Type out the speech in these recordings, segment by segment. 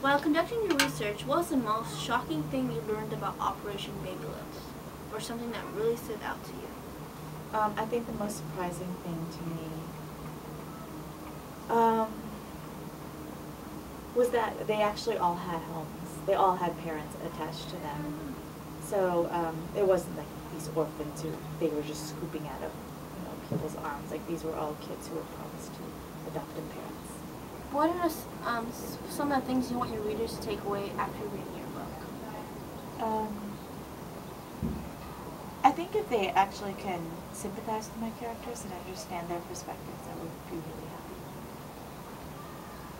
While conducting your research, what was the most shocking thing you learned about Operation Baby Lift? Or something that really stood out to you? I think the most surprising thing to me was that they actually all had homes. They all had parents attached to them. So it wasn't like these orphans who they were just scooping out of people's arms. Like these were all kids who were promised to adoptive parents. What are some of the things you want your readers to take away after reading your book? I think if they actually can sympathize with my characters and understand their perspectives, I would be really happy.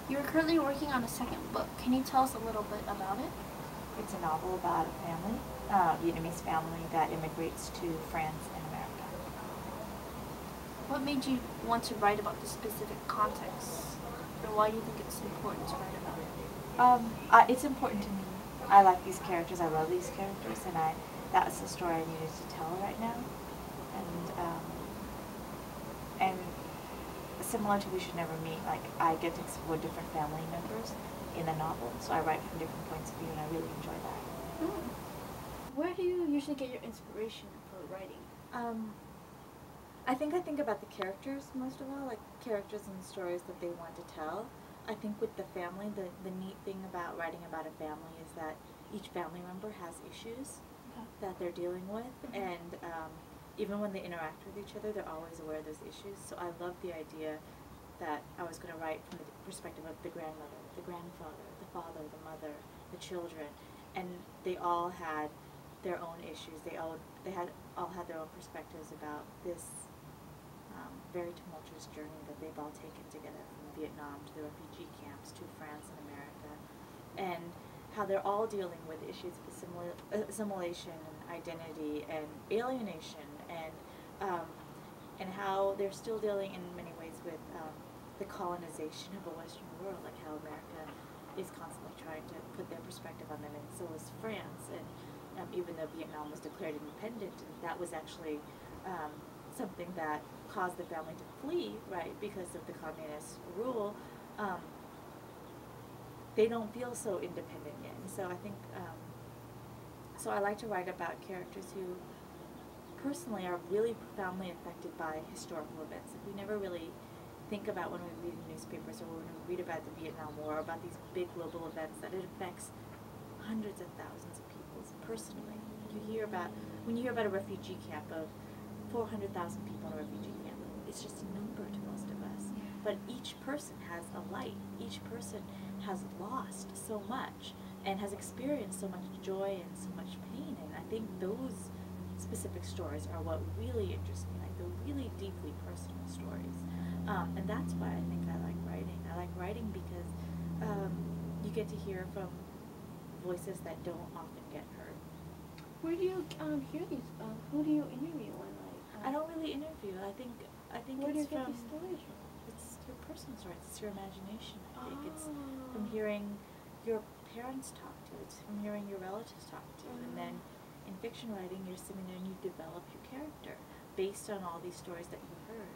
You're currently working on a second book. Can you tell us a little bit about it? It's a novel about a family, Vietnamese family that immigrates to France and America. What made you want to write about this specific context? Or why do you think it's important to write about it? It's important to me. I like these characters. I love these characters, and that's the story I needed to tell right now. And similar to We Should Never Meet, like I get to explore different family members in the novel, so I write from different points of view, and I really enjoy that. Where do you usually get your inspiration for writing? I think about the characters most of all, like characters and stories that they want to tell. I think with the family, the neat thing about writing about a family is that each family member has issues that they're dealing with, and even when they interact with each other, they're always aware of those issues. So I love the idea that I was going to write from the perspective of the grandmother, the grandfather, the father, the mother, the children, and they all had their own issues. They all had their own perspectives about this very tumultuous journey that they've all taken together from Vietnam to the refugee camps to France and America, and how they're all dealing with issues of assimilation and identity and alienation, and how they're still dealing in many ways with the colonization of the Western world, like how America is constantly trying to put their perspective on them, and so is France. And even though Vietnam was declared independent, and that was actually something that caused the family to flee, right, because of the communist rule, they don't feel so independent yet. And so I think, so I like to write about characters who personally are really profoundly affected by historical events that we never really think about when we read newspapers or when we read about the Vietnam War, about these big global events that it affects hundreds of thousands of people personally. When you hear about a refugee camp of 400,000 people in a refugee camp, it's just a number to most of us. But each person has a light. Each person has lost so much and has experienced so much joy and so much pain. And I think those specific stories are what really interest me, like the really deeply personal stories. And that's why I think I like writing. I like writing because you get to hear from voices that don't often get heard. Where do you hear these? Who do you interview? I don't really interview. I think Where do you it's get from these stories from? it's your personal stories. It's your imagination. I think it's from hearing your parents talk to you. It's from hearing your relatives talk to you, and then in fiction writing, you're sitting there and you develop your character based on all these stories that you heard.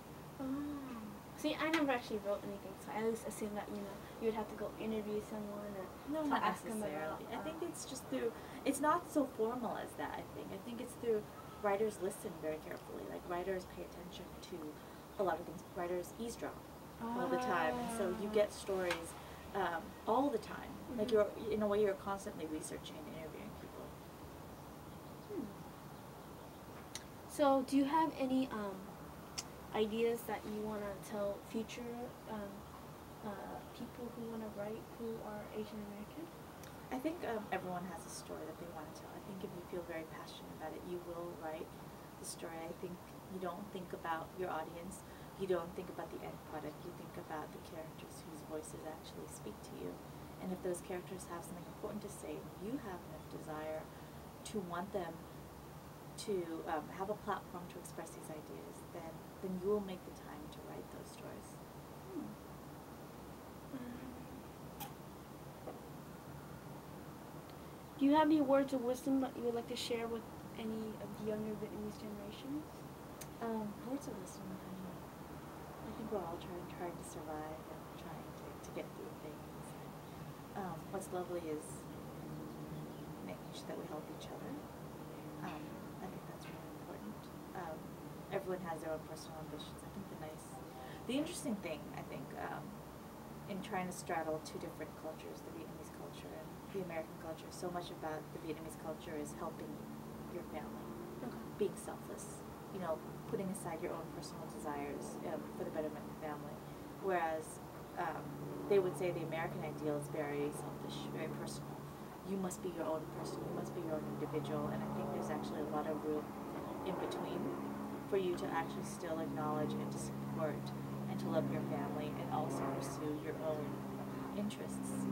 See, I never actually wrote anything, so I always assumed that you would have to go interview someone or Not ask them necessarily. about. I think it's just through. It's not so formal as that. I think it's through writers listen very carefully. Like writers pay attention to a lot of things. Writers eavesdrop all the time, and so you get stories all the time. Like you're in a way you're constantly researching and interviewing people. So, do you have any ideas that you want to tell future people who want to write who are Asian American? I think everyone has a story that they want to tell. I think if you feel very passionate about it, you will write the story. I think you don't think about your audience. You don't think about the end product. You think about the characters whose voices actually speak to you. And if those characters have something important to say, and you have enough desire to want them to have a platform to express these ideas, then you will make the time to write those stories. Do you have any words of wisdom that you would like to share with any of the younger Vietnamese generations? Words of wisdom. I think we're all trying to survive and trying to get through things. what's lovely is making sure that we help each other. I think that's really important. Everyone has their own personal ambitions. I think the interesting thing, I think, in trying to straddle two different cultures, the Vietnamese culture and the American culture, so much about the Vietnamese culture is helping your family, being selfless, you know, putting aside your own personal desires for the betterment of the family. Whereas they would say the American ideal is very selfish, very personal. You must be your own person, you must be your own individual, and I think there's actually a lot of room in between for you to actually still acknowledge and to support and to love your family and also pursue your own interests.